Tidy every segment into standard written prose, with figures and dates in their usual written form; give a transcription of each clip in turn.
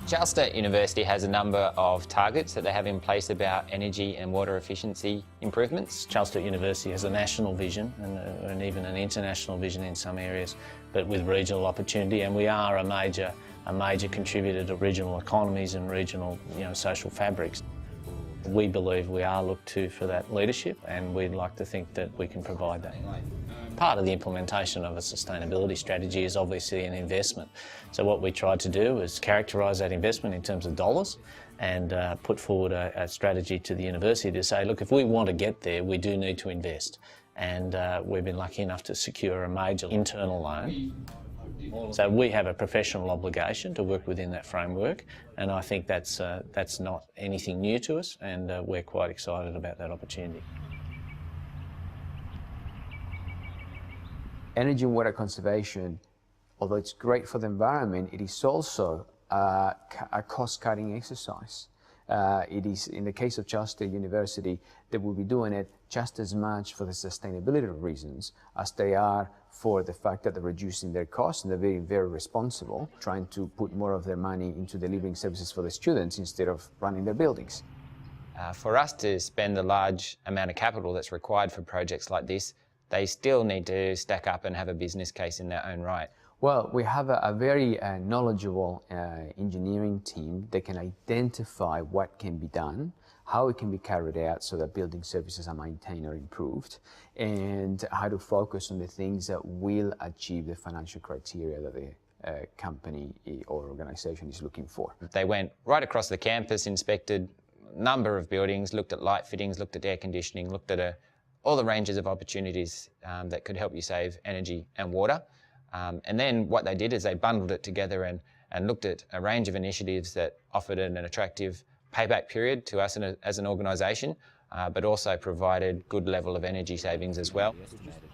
Charles Sturt University has a number of targets that they have in place about energy and water efficiency improvements. Charles Sturt University has a national vision and even an international vision in some areas, but with regional opportunity, and we are a major contributor to regional economies and regional social fabrics. We believe we are looked to for that leadership, and we'd like to think that we can provide that. Part of the implementation of a sustainability strategy is obviously an investment. So what we tried to do is characterise that investment in terms of dollars and put forward a strategy to the university to say, look, if we want to get there, we do need to invest. And we've been lucky enough to secure a major internal loan. So we have a professional obligation to work within that framework, and I think that's not anything new to us, and we're quite excited about that opportunity. Energy and water conservation, although it's great for the environment, it is also a cost-cutting exercise. It is, in the case of Charles Sturt University, they will be doing it just as much for the sustainability reasons as they are for the fact that they're reducing their costs, and they're very, very responsible, trying to put more of their money into delivering services for the students instead of running their buildings. For us to spend the large amount of capital that's required for projects like this, they still need to stack up and have a business case in their own right. Well, we have a very knowledgeable engineering team that can identify what can be done, how it can be carried out so that building services are maintained or improved, and how to focus on the things that will achieve the financial criteria that the company or organisation is looking for. They went right across the campus, inspected a number of buildings, looked at light fittings, looked at air conditioning, looked at all the ranges of opportunities that could help you save energy and water. And then what they did is they bundled it together and looked at a range of initiatives that offered an attractive payback period to us as an organisation, but also provided good level of energy savings as well.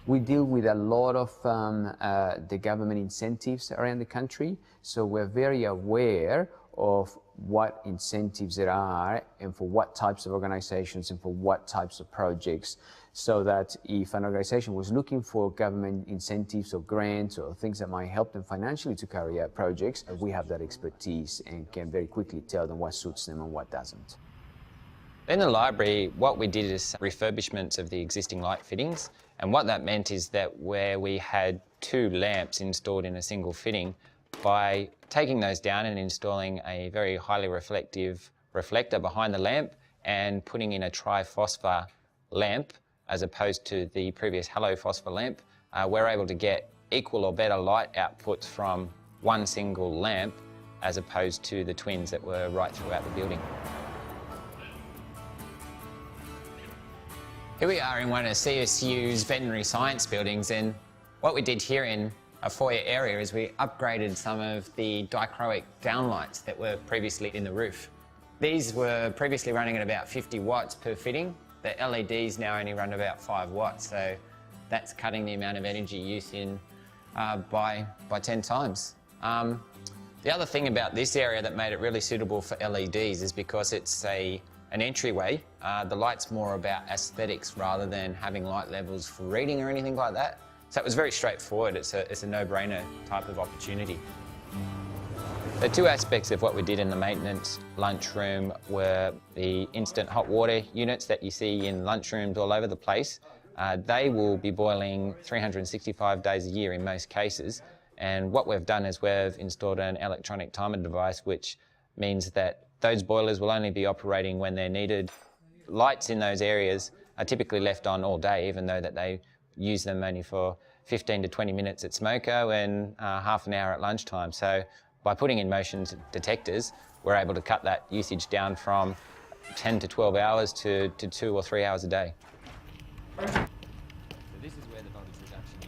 We deal with a lot of the government incentives around the country, so we're very aware of what incentives there are and for what types of organisations and for what types of projects, so that if an organisation was looking for government incentives or grants or things that might help them financially to carry out projects, we have that expertise and can very quickly tell them what suits them and what doesn't. In the library, what we did is refurbishments of the existing light fittings, and what that meant is that where we had 2 lamps installed in a single fitting, by taking those down and installing a very highly reflective reflector behind the lamp and putting in a triphosphor lamp as opposed to the previous halophosphor lamp, we're able to get equal or better light outputs from one single lamp as opposed to the twins that were right throughout the building. Here we are in one of CSU's veterinary science buildings, and what we did here in a foyer area is we upgraded some of the dichroic downlights that were previously in the roof. These were previously running at about 50 watts per fitting. The LEDs now only run about 5 watts, so that's cutting the amount of energy use in by 10 times. The other thing about this area that made it really suitable for LEDs is because it's an entryway. The light's more about aesthetics rather than having light levels for reading or anything like that. So it was very straightforward. It's a no-brainer type of opportunity. The 2 aspects of what we did in the maintenance lunchroom were the instant hot water units that you see in lunchrooms all over the place. They will be boiling 365 days a year in most cases. And what we've done is we've installed an electronic timer device, which means that those boilers will only be operating when they're needed. Lights in those areas are typically left on all day, even though that they use them only for 15 to 20 minutes at smoko and half an hour at lunchtime. So by putting in motion detectors, we're able to cut that usage down from 10 to 12 hours to 2 or 3 hours a day.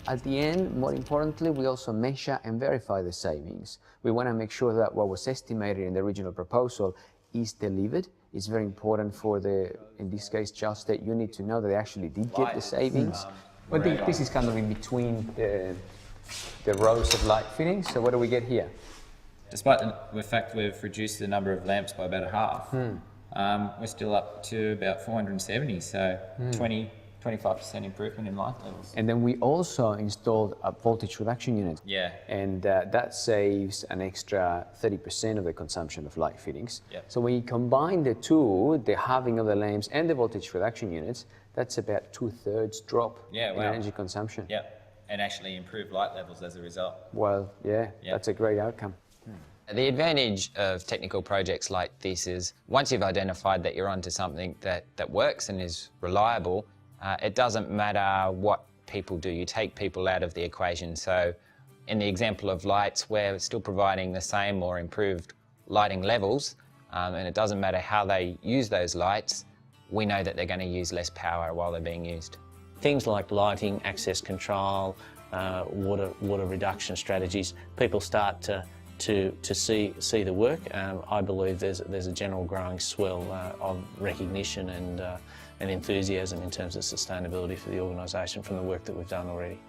At the end, more importantly, we also measure and verify the savings. We want to make sure that what was estimated in the original proposal is delivered. It's very important for in this case, Charles Sturt, you need to know that they actually did get the savings. But this is kind of in between the rows of light fittings. So what do we get here? Despite the fact we've reduced the number of lamps by about a half, we're still up to about 470, so 20 25% improvement in light levels. And then we also installed a voltage reduction unit. Yeah. And that saves an extra 30% of the consumption of light fittings. Yeah. So when you combine the two, the halving of the lamps and the voltage reduction units, that's about 2/3 drop in energy consumption. Yeah, and actually improve light levels as a result. Well, yeah, that's a great outcome. The advantage of technical projects like this is once you've identified that you're onto something that works and is reliable, it doesn't matter what people do. You take people out of the equation. So in the example of lights, we're still providing the same or improved lighting levels, and it doesn't matter how they use those lights. We know that they're going to use less power while they're being used. Things like lighting, access control, water reduction strategies, people start to see the work. I believe there's a general growing swell of recognition and enthusiasm in terms of sustainability for the organisation from the work that we've done already.